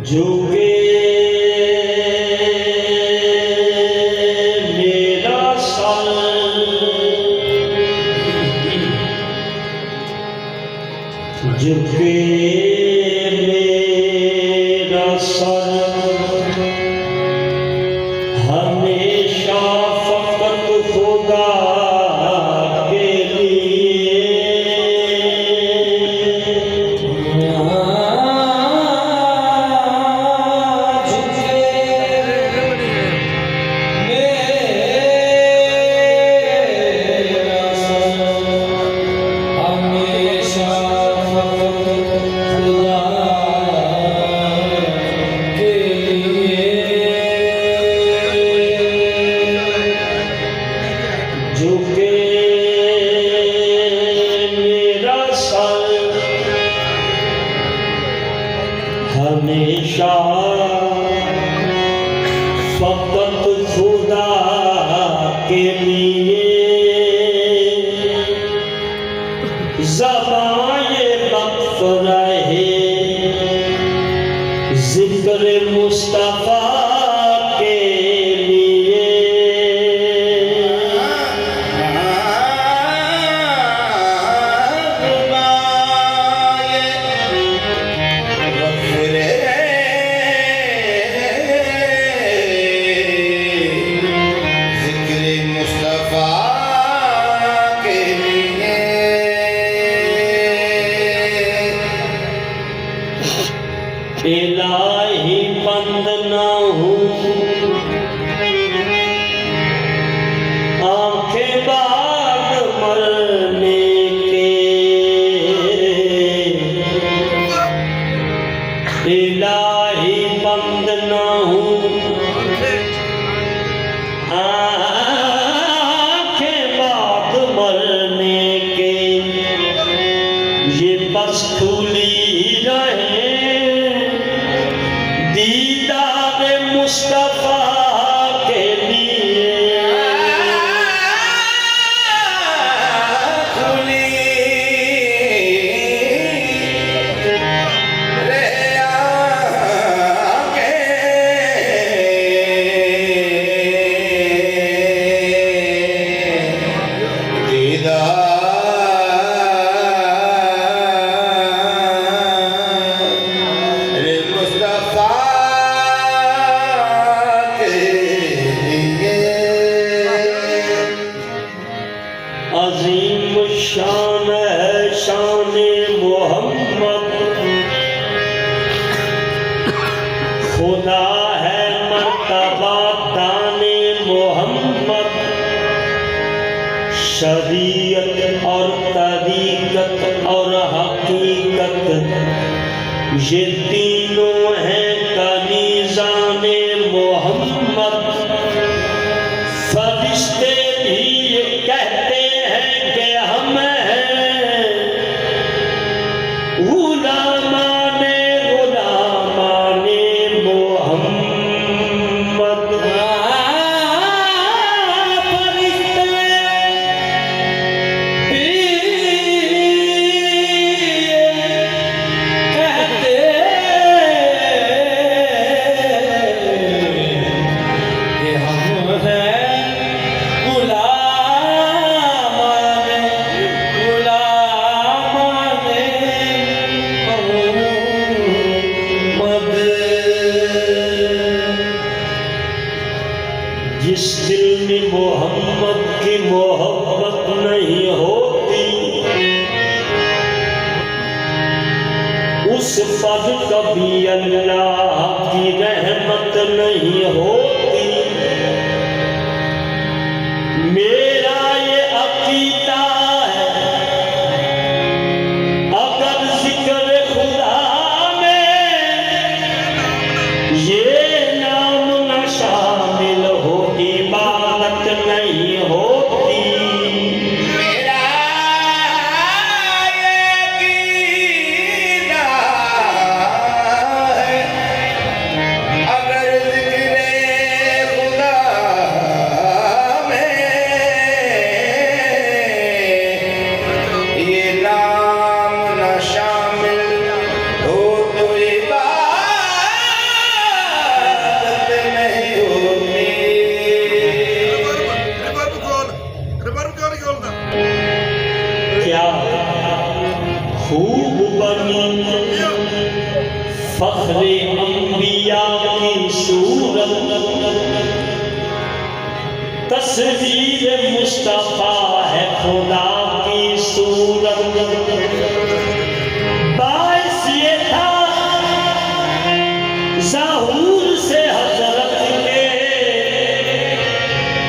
झुके मेरा सर, झुके मेरा सर, हमेशा फकत खुदा के लिए। झुके मेरा सर, हमेशा फकत खुदा के लिए। ज़बान ये वक्फ रहे ज़िक्र मुस्तफ़ा के लिए। इलाही बंद ना हूँ आंखें बाद मरने के, इलाही बंद ना हूँ आंखें बाद मरने के। ये बस खुली रहे दीदार मुस्तफ़ा के लिए। खुली रहे आंखें दीदार अजीम शान है शान मोहम्मद, खुदा है मर्तबा दाने मोहम्मद। शरीयत और तरीकत और हकीकत ये तीनों हैं कनीज़ाने मोहम्मद। फरिश्ते भी ये कहते हैं कि हम हैं गुलामाने मोहम्मद। फरिश्ते भी कहते कि हम हैं जिस दिल में मोहम्मद की मोहब्बत नहीं होती उस पर कभी अल्लाह की रहमत नहीं होती। मेरा ये अकीदा है अगर जिक्र खुदा में ये नाम न शामिल हो इबादत नहीं होती। मेरा ये अकीदा है अगर जिक्र खूब बनी फख्रे अंबिया की सूरत, तस्वीर मुस्तफा है खुदा की सूरत। बाइस ये था ज़हूर से हजरत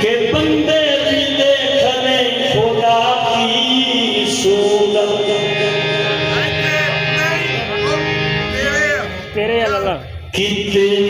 के बंदे भी देखने खुदा की सूरत। तेरे अल्लाह कितने